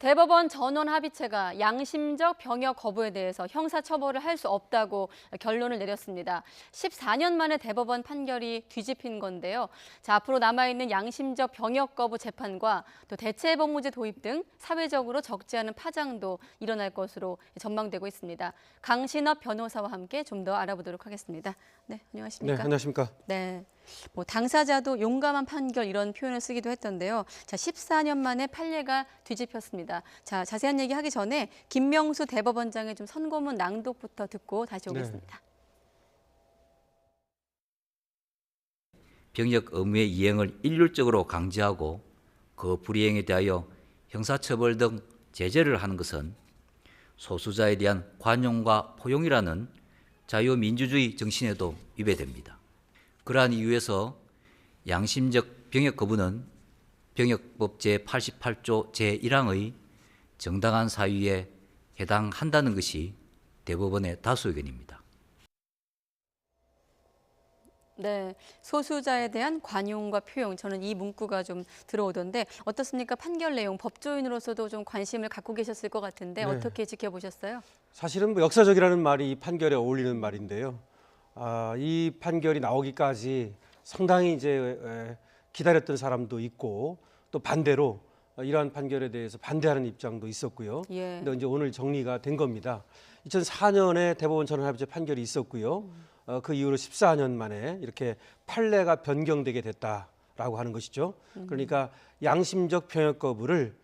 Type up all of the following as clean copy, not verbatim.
대법원 전원 합의체가 양심적 병역 거부에 대해서 형사처벌을 할 수 없다고 결론을 내렸습니다. 14년 만에 대법원 판결이 뒤집힌 건데요. 자, 앞으로 남아있는 양심적 병역 거부 재판과 또 대체법무제 도입 등 사회적으로 적지 않은 파장도 일어날 것으로 전망되고 있습니다. 강신업 변호사와 함께 좀 더 알아보도록 하겠습니다. 네, 안녕하십니까? 네, 안녕하십니까? 네. 당사자도 용감한 판결 이런 표현을 쓰기도 했던데요. 자, 14년 만에 판례가 뒤집혔습니다. 자, 자세한 얘기 하기 전에 김명수 대법원장의 좀 선고문 낭독부터 듣고 다시 오겠습니다. 병역 의무의 이행을 일률적으로 강제하고 그 불이행에 대하여 형사처벌 등 제재를 하는 것은 소수자에 대한 관용과 포용이라는 자유민주주의 정신에도 위배됩니다. 그러한 이유에서 양심적 병역 거부는 병역법 제88조 제1항의 정당한 사유에 해당한다는 것이 대법원의 다수 의견입니다. 네, 소수자에 대한 관용과 포용, 저는 이 문구가 좀 들어오던데 어떻습니까? 판결 내용, 법조인으로서도 좀 관심을 갖고 계셨을 것 같은데 네. 어떻게 지켜보셨어요? 사실은 뭐 역사적이라는 말이 이 판결에 어울리는 말인데요. 이 판결이 나오기까지 상당히 이제 기다렸던 사람도 있고 또 반대로 이러한 판결에 대해서 반대하는 입장도 있었고요. 예. 근데 이제 오늘 정리가 된 겁니다. 2004년에 대법원 전원합의체 판결이 있었고요. 그 이후로 14년 만에 이렇게 판례가 변경되게 됐다라고 하는 것이죠. 그러니까 양심적 병역 거부를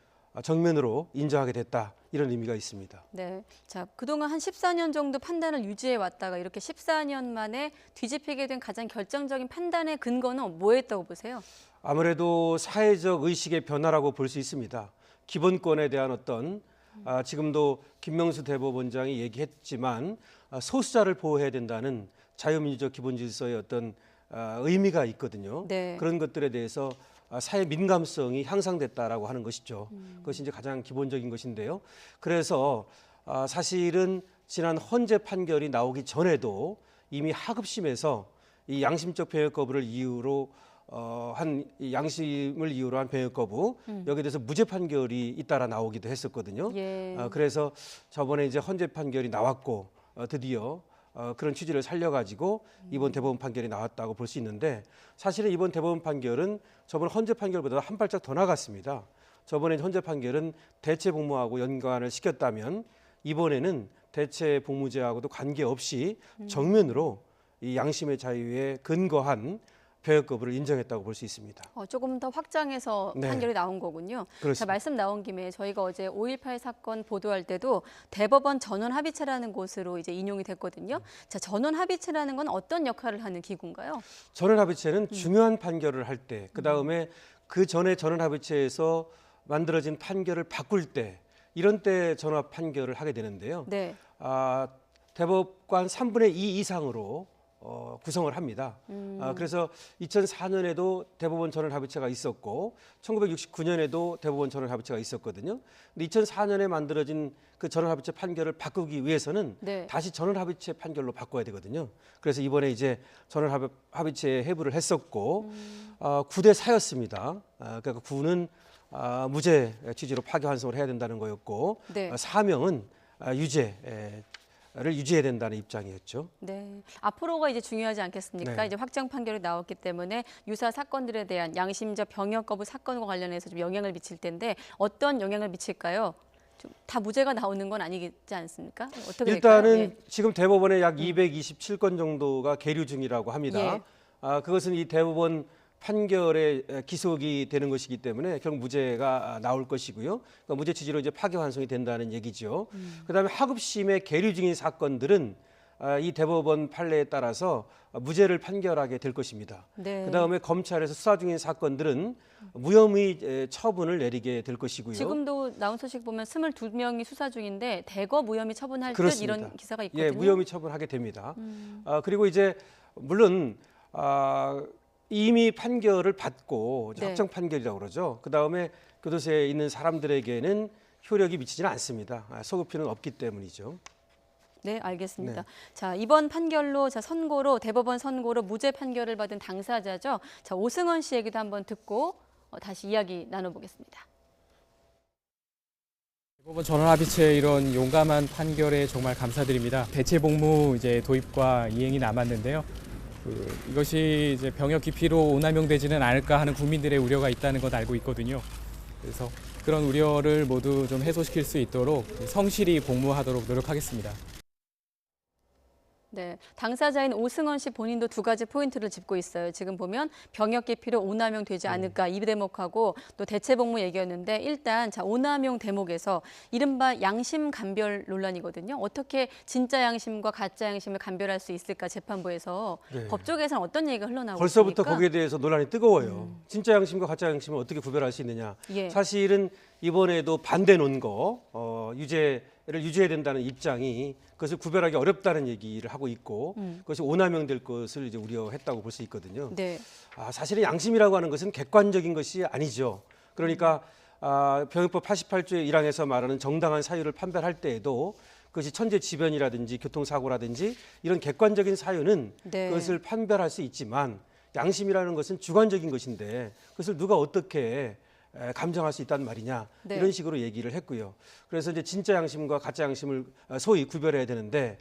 정면으로 인정하게 됐다. 이런 의미가 있습니다. 네, 자, 그동안 한 14년 정도 판단을 유지해 왔다가 이렇게 14년 만에 뒤집히게 된 가장 결정적인 판단의 근거는 뭐였다고 보세요? 아무래도 사회적 의식의 변화라고 볼 수 있습니다. 기본권에 대한 어떤 지금도 김명수 대법원장이 얘기했지만 소수자를 보호해야 된다는 자유민주적 기본질서의 어떤 의미가 있거든요. 네. 그런 것들에 대해서 사회 민감성이 향상됐다라고 하는 것이죠. 그것이 이제 가장 기본적인 것인데요. 그래서 사실은 지난 헌재 판결이 나오기 전에도 이미 하급심에서 이 양심적 병역 거부를 이유로 이 양심을 이유로 한 병역 거부 여기에 대해서 무죄 판결이 잇따라 나오기도 했었거든요. 예. 그래서 저번에 이제 헌재 판결이 나왔고 드디어 그런 취지를 살려가지고 이번 대법원 판결이 나왔다고 볼 수 있는데 사실은 이번 대법원 판결은 저번 헌재 판결보다 한 발짝 더 나갔습니다. 저번에 헌재 판결은 대체복무하고 연관을 시켰다면 이번에는 대체복무제하고도 관계없이 정면으로 이 양심의 자유에 근거한 병역 거부를 인정했다고 볼 수 있습니다. 조금 더 확장해서 네. 판결이 나온 거군요. 그렇습니다. 자, 말씀 나온 김에 저희가 어제 5.18 사건 보도할 때도 대법원 전원 합의체라는 곳으로 이제 인용이 됐거든요. 자, 전원 합의체라는 건 어떤 역할을 하는 기구인가요? 전원합의체는 중요한 판결을 할 때, 그 다음에 그 전에 전원합의체에서 만들어진 판결을 바꿀 때, 이런 때 전원 판결을 하게 되는데요. 네. 대법관 3분의 2 이상으로 구성을 합니다. 그래서 2004년에도 대법원 전원합의체가 있었고 1969년에도 대법원 전원합의체가 있었거든요. 근데 2004년에 만들어진 그 전원합의체 판결을 바꾸기 위해서는 네. 다시 전원합의체 판결로 바꿔야 되거든요. 그래서 이번에 이제 전원합의체에 해부를 했었고 9대 4였습니다. 그러니까 9는 무죄 취지로 파기환송을 해야 된다는 거였고 네. 4명은 유죄를 유지해야 된다는 입장이었죠. 네, 앞으로가 이제 중요하지 않겠습니까? 네. 이제 확정 판결이 나왔기 때문에 유사 사건들에 대한 양심적 병역 거부 사건과 관련해서 좀 영향을 미칠 텐데 어떤 영향을 미칠까요? 좀 다 무죄가 나오는 건 아니지 않습니까? 어떻게 일단은 될까요? 예. 지금 대법원에 약 227건 정도가 계류 중이라고 합니다. 예. 그것은 이 대법원 판결에 기속이 되는 것이기 때문에 결국 무죄가 나올 것이고요. 그러니까 무죄 취지로 이제 파기환송이 된다는 얘기죠. 그다음에 하급심에 계류 중인 사건들은 이 대법원 판례에 따라서 무죄를 판결하게 될 것입니다. 네. 그다음에 검찰에서 수사 중인 사건들은 무혐의 처분을 내리게 될 것이고요. 지금도 나온 소식 보면 22명이 수사 중인데 대거 무혐의 처분할 듯 그렇습니다. 이런 기사가 있거든요. 예, 무혐의 처분하게 됩니다. 그리고 이제 물론 이미 판결을 받고 네. 확정 판결이라고 그러죠. 그다음에 교도소에 있는 사람들에게는 효력이 미치지는 않습니다. 소급표는 없기 때문이죠. 네, 알겠습니다. 네. 자, 이번 판결로 대법원 선고로 무죄 판결을 받은 당사자죠. 자, 오승헌 씨 얘기도 한번 듣고 다시 이야기 나눠보겠습니다. 대법원 전원합의체 이런 용감한 판결에 정말 감사드립니다. 대체 복무 이제 도입과 이행이 남았는데요. 이것이 이제 병역 기피로 오남용되지는 않을까 하는 국민들의 우려가 있다는 것 알고 있거든요. 그래서 그런 우려를 모두 좀 해소시킬 수 있도록 성실히 복무하도록 노력하겠습니다. 네, 당사자인 오승원 씨 본인도 두 가지 포인트를 짚고 있어요. 지금 보면 병역 기피로 오남용 되지 않을까 이 대목하고 또 대체 복무 얘기였는데 일단 자 오남용 대목에서 이른바 양심 감별 논란이거든요. 어떻게 진짜 양심과 가짜 양심을 감별할 수 있을까 재판부에서 네. 법조계에서는 어떤 얘기가 흘러나오고 벌써부터 있습니까? 거기에 대해서 논란이 뜨거워요. 진짜 양심과 가짜 양심을 어떻게 구별할 수 있느냐. 예. 사실은 이번에도 반대 논 거, 유죄를 유지해야 된다는 입장이 그것을 구별하기 어렵다는 얘기를 하고 있고 그것이 오남용될 것을 이제 우려했다고 볼 수 있거든요. 네. 사실은 양심이라고 하는 것은 객관적인 것이 아니죠. 그러니까 병역법 88조의 1항에서 말하는 정당한 사유를 판별할 때에도 그것이 천재지변이라든지 교통사고라든지 이런 객관적인 사유는 네. 그것을 판별할 수 있지만 양심이라는 것은 주관적인 것인데 그것을 누가 어떻게 감정할 수 있단 말이냐 네. 이런 식으로 얘기를 했고요. 그래서 이제 진짜 양심과 가짜 양심을 소위 구별해야 되는데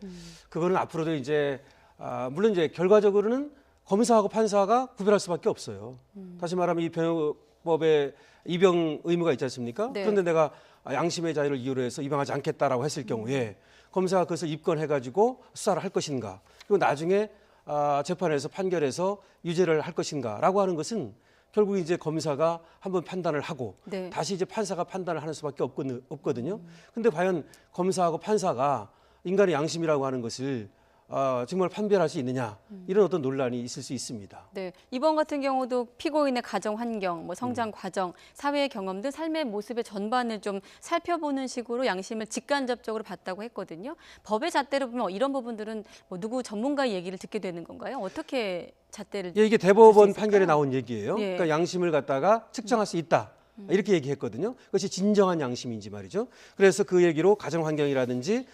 그거는 앞으로도 이제 물론 이제 결과적으로는 검사하고 판사가 구별할 수밖에 없어요. 다시 말하면 이 병역법에 입영 의무가 있지 않습니까? 네. 그런데 내가 양심의 자유를 이유로 해서 입영하지 않겠다라고 했을 경우에 검사가 그것을 입건해가지고 수사를 할 것인가? 그리고 나중에 재판에서 판결해서 유죄를 할 것인가라고 하는 것은 결국 이제 검사가 한번 판단을 하고 네. 다시 이제 판사가 판단을 하는 수밖에 없거든요. 근데 과연 검사하고 판사가 인간의 양심이라고 하는 것을 정말 판별할 수 있느냐 이런 어떤 논란이 있을 수 있습니다. 네, 이번 같은 경우도 피고인의 가정 환경, 뭐 성장 과정, 사회의 경험 등 삶의 모습의 전반을 좀 살펴보는 식으로 양심을 직간접적으로 봤다고 했거든요. 법의 잣대로 보면 이런 부분들은 뭐 누구 전문가의 얘기를 듣게 되는 건가요? 어떻게 잣대를? 예, 이게 대법원 있을까요? 판결에 나온 얘기예요. 예. 그러니까 양심을 갖다가 측정할 수 있다. 이렇게 얘기했거든요. 그것이 진정한 양심인지 말이죠. 그래서 그 얘기로 가정 환경이라든지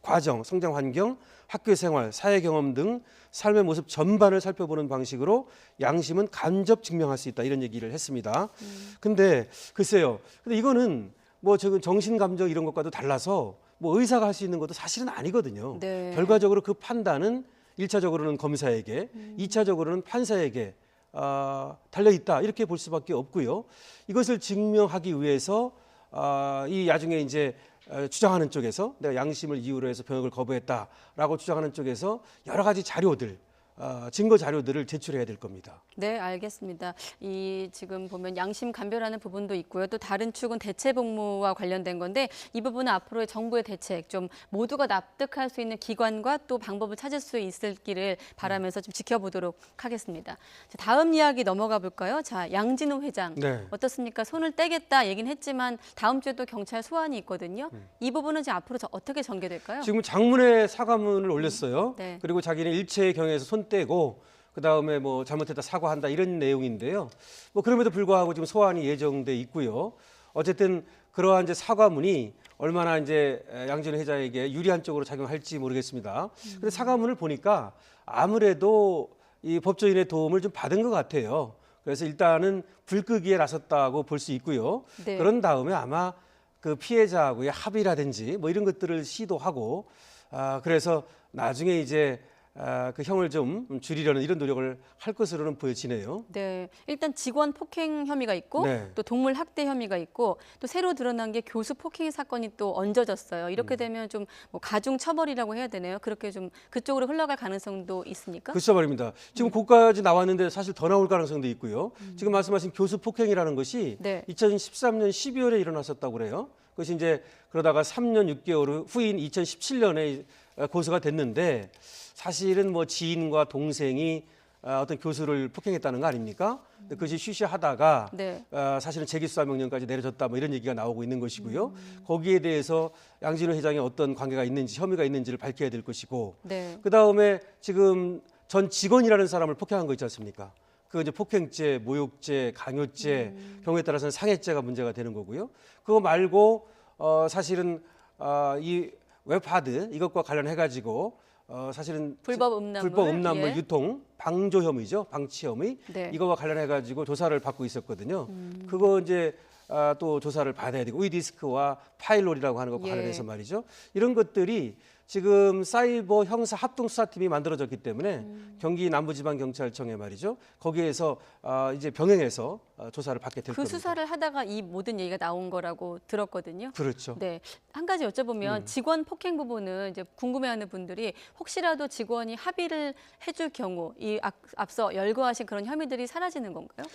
과정, 성장 환경, 학교 생활, 사회 경험 등 삶의 모습 전반을 살펴보는 방식으로 양심은 간접 증명할 수 있다 이런 얘기를 했습니다. 근데 글쎄요. 근데 이거는 뭐 지금 정신 감정 이런 것과도 달라서 뭐 의사가 할 수 있는 것도 사실은 아니거든요. 네. 결과적으로 그 판단은 1차적으로는 검사에게, 2차적으로는 판사에게 달려 있다 이렇게 볼 수밖에 없고요. 이것을 증명하기 위해서 이 나중에 이제 주장하는 쪽에서 내가 양심을 이유로 해서 병역을 거부했다라고 주장하는 쪽에서 여러 가지 자료들, 증거 자료들을 제출해야 될 겁니다. 네, 알겠습니다. 이 지금 보면 양심 감별하는 부분도 있고요. 또 다른 축은 대체 복무와 관련된 건데 이 부분은 앞으로의 정부의 대책 좀 모두가 납득할 수 있는 기관과 또 방법을 찾을 수 있을기를 바라면서 좀 지켜보도록 하겠습니다. 자, 다음 이야기 넘어가 볼까요? 자, 양진호 회장 네. 어떻습니까? 손을 떼겠다 얘기는 했지만 다음 주에 또 경찰 소환이 있거든요. 이 부분은 지금 앞으로 어떻게 전개될까요? 지금 장문에 사과문을 올렸어요. 네. 그리고 자기는 일체의 경위에서 손 떼고 그다음에 뭐 잘못했다 사과한다 이런 내용인데요. 뭐 그럼에도 불구하고 지금 소환이 예정돼 있고요. 어쨌든 그러한 이제 사과문이 얼마나 이제 양진호 회장에게 유리한 쪽으로 작용할지 모르겠습니다. 근데 사과문을 보니까 아무래도 이 법조인의 도움을 좀 받은 것 같아요. 그래서 일단은 불끄기에 나섰다고 볼 수 있고요. 네. 그런 다음에 아마 그 피해자하고의 합의라든지 뭐 이런 것들을 시도하고 그래서 나중에 이제 그 형을 좀 줄이려는 이런 노력을 할 것으로는 보여지네요. 네, 일단 직원 폭행 혐의가 있고 네. 또 동물 학대 혐의가 있고 또 새로 드러난 게 교수 폭행 사건이 또 얹어졌어요. 이렇게 되면 좀 뭐 가중 처벌이라고 해야 되나요? 그렇게 좀 그쪽으로 흘러갈 가능성도 있습니까? 그렇죠 말입니다. 지금 거기까지 나왔는데 사실 더 나올 가능성도 있고요. 지금 말씀하신 교수 폭행이라는 것이 네. 2013년 12월에 일어났었다고 그래요. 그것이 이제 그러다가 3년 6개월 후인 2017년에 고소가 됐는데 사실은 뭐 지인과 동생이 어떤 교수를 폭행했다는 거 아닙니까? 근데 그것이 쉬쉬하다가 네. 사실은 재기수사 명령까지 내려졌다 뭐 이런 얘기가 나오고 있는 것이고요. 거기에 대해서 양진호 회장의 어떤 관계가 있는지 혐의가 있는지를 밝혀야 될 것이고 네. 그다음에 지금 전 직원이라는 사람을 폭행한 거 있지 않습니까? 그 이제 폭행죄, 모욕죄, 강요죄, 경우에 따라서는 상해죄가 문제가 되는 거고요. 그거 말고 사실은 이 웹하드 이것과 관련해 가지고 사실은 불법 음란물, 불법 음란물 예. 유통 방조 혐의죠, 방치 혐의 네. 이거와 관련해 가지고 조사를 받고 있었거든요. 그거 이제 또 조사를 받아야 되고 위디스크와 파일롤이라고 하는 것 예. 관련해서 말이죠. 이런 것들이 지금 사이버 형사 합동수사팀이 만들어졌기 때문에 경기 남부지방경찰청에 말이죠. 거기에서 이제 병행해서 조사를 받게 될 그 겁니다. 수사를 하다가 이 모든 얘기가 나온 거라고 들었거든요. 그렇죠. 네, 한 가지 여쭤보면 직원 폭행 부분은 이제 궁금해하는 분들이 혹시라도 직원이 합의를 해줄 경우 이 앞서 열거하신 그런 혐의들이 사라지는 건가요?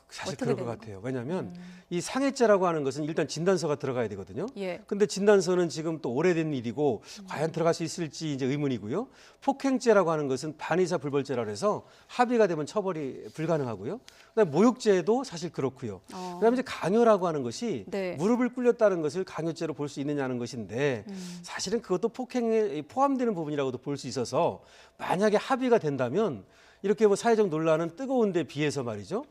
사실 어떻게 그럴 것 되는 같아요. 왜냐하면 이 상해죄라고 하는 것은 일단 진단서가 들어가야 되거든요. 예. 근데 진단서는 지금 또 오래된 일이고 과연 들어갈 수 있을지 이제 의문이고요. 폭행죄라고 하는 것은 반의사 불벌죄라 해서 합의가 되면 처벌이 불가능하고요. 그다음에 모욕죄도 사실 그렇고요. 그다음에 이제 강요라고 하는 것이 네. 무릎을 꿇렸다는 것을 강요죄로 볼 수 있느냐는 것인데 사실은 그것도 폭행에 포함되는 부분이라고도 볼 수 있어서 만약에 합의가 된다면 이렇게 뭐 사회적 논란은 뜨거운 데 비해서 말이죠.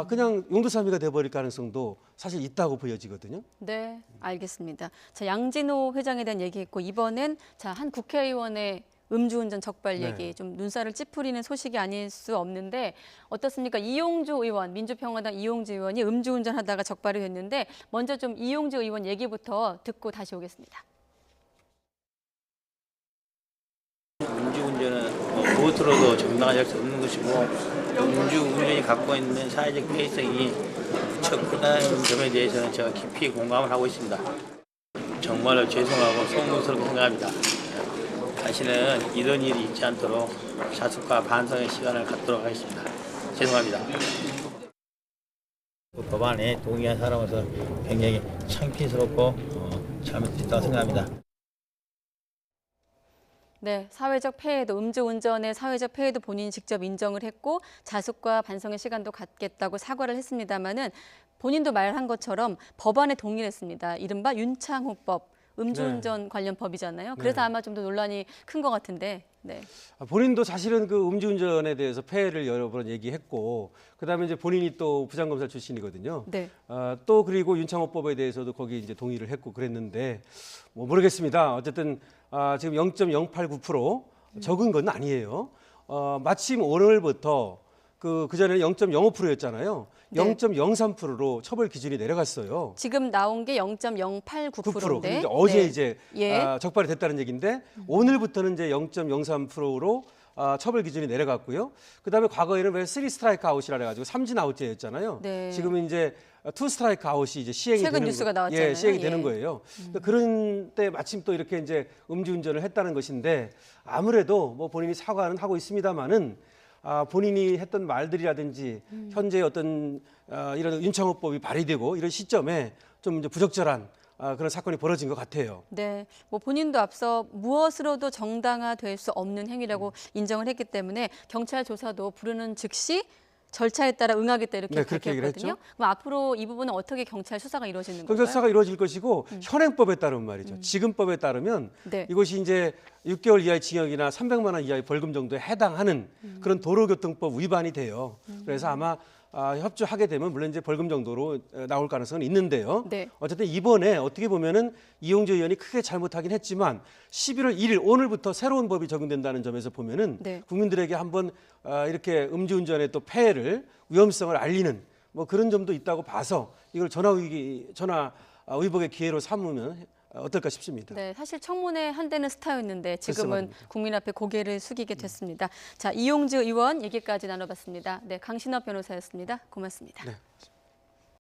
그냥 용두사미가 돼버릴 가능성도 사실 있다고 보여지거든요. 네, 알겠습니다. 자, 양진호 회장에 대한 얘기했고 이번엔 한 국회의원의 음주운전 적발 네. 얘기 좀 눈살을 찌푸리는 소식이 아닐 수 없는데 어떻습니까? 이용주 의원, 민주평화당 이용주 의원이 음주운전하다가 적발이 됐는데 먼저 좀 이용주 의원 얘기부터 듣고 다시 오겠습니다. 음주운전은 무엇으로도 정당화될 수 없는 것이고 음주운전이 갖고 있는 사회적 피해성이 무척 크다는 점에 대해서는 제가 깊이 공감을 하고 있습니다. 정말로 죄송하고 송구스럽게 생각합니다. 다시는 이런 일이 있지 않도록 자숙과 반성의 시간을 갖도록 하겠습니다. 죄송합니다. 법안에 동의한 사람으로서 굉장히 창피스럽고 잘못됐다고 생각합니다. 네, 사회적 폐해도 음주운전의 사회적 폐해도 본인이 직접 인정을 했고 자숙과 반성의 시간도 갖겠다고 사과를 했습니다마는 본인도 말한 것처럼 법안에 동의를 했습니다. 이른바 윤창호법, 음주운전 관련 법이잖아요. 그래서 아마 좀 더 논란이 큰 것 같은데. 네. 본인도 사실은 그 음주운전에 대해서 폐해를 여러 번 얘기했고, 그다음에 이제 본인이 또 부장검사 출신이거든요. 네. 또 그리고 윤창호법에 대해서도 거기 이제 동의를 했고 그랬는데 뭐 모르겠습니다. 어쨌든 지금 0.089% 적은 건 아니에요. 마침 오늘부터 그 전에는 0.05%였잖아요. 네. 0.03%로 처벌 기준이 내려갔어요. 지금 나온 게 0.089%인데 근데 어제 네. 이제 예. 적발이 됐다는 얘기인데 오늘부터는 이제 0.03%로 처벌 기준이 내려갔고요. 그다음에 과거에는 왜 3 스트라이크 아웃이라 해가지고 삼진 아웃제였잖아요. 네. 지금은 이제 2 스트라이크 아웃이 이제 시행이 최근 되는 뉴스가 나왔잖아요. 예, 시행이 예. 되는 거예요. 그러니까 그런 때 마침 또 이렇게 이제 음주운전을 했다는 것인데 아무래도 뭐 본인이 사과는 하고 있습니다만은 본인이 했던 말들이라든지 현재 어떤 이런 윤창호법이 발의되고 이런 시점에 좀 이제 부적절한 그런 사건이 벌어진 것 같아요. 네, 뭐 본인도 앞서 무엇으로도 정당화될 수 없는 행위라고 인정을 했기 때문에 경찰 조사도 부르는 즉시 절차에 따라 응하겠다 이렇게 네, 그렇게 얘기를 밝혔거든요. 했죠. 그럼 앞으로 이 부분은 어떻게 경찰 수사가 이루어지는 경찰 건가요? 수사가 이루어질 것이고 현행법에 따르면 말이죠. 지금법에 따르면 네. 이것이 이제 6개월 이하의 징역이나 300만 원 이하의 벌금 정도에 해당하는 그런 도로교통법 위반이 돼요. 그래서 아마 협조하게 되면 물론 이제 벌금 정도로 나올 가능성은 있는데요. 네. 어쨌든 이번에 어떻게 보면은 이용주 의원이 크게 잘못하긴 했지만 11월 1일 오늘부터 새로운 법이 적용된다는 점에서 보면은 네. 국민들에게 한번 이렇게 음주운전의 또 폐해를 위험성을 알리는 뭐 그런 점도 있다고 봐서 이걸 전화위복의 기회로 삼으면 어떨까 싶습니다. 네, 사실 청문회 한때는 스타였는데 지금은 말입니다. 국민 앞에 고개를 숙이게 됐습니다. 자, 이용주 의원 얘기까지 나눠봤습니다. 네, 강신업 변호사였습니다. 고맙습니다. 네.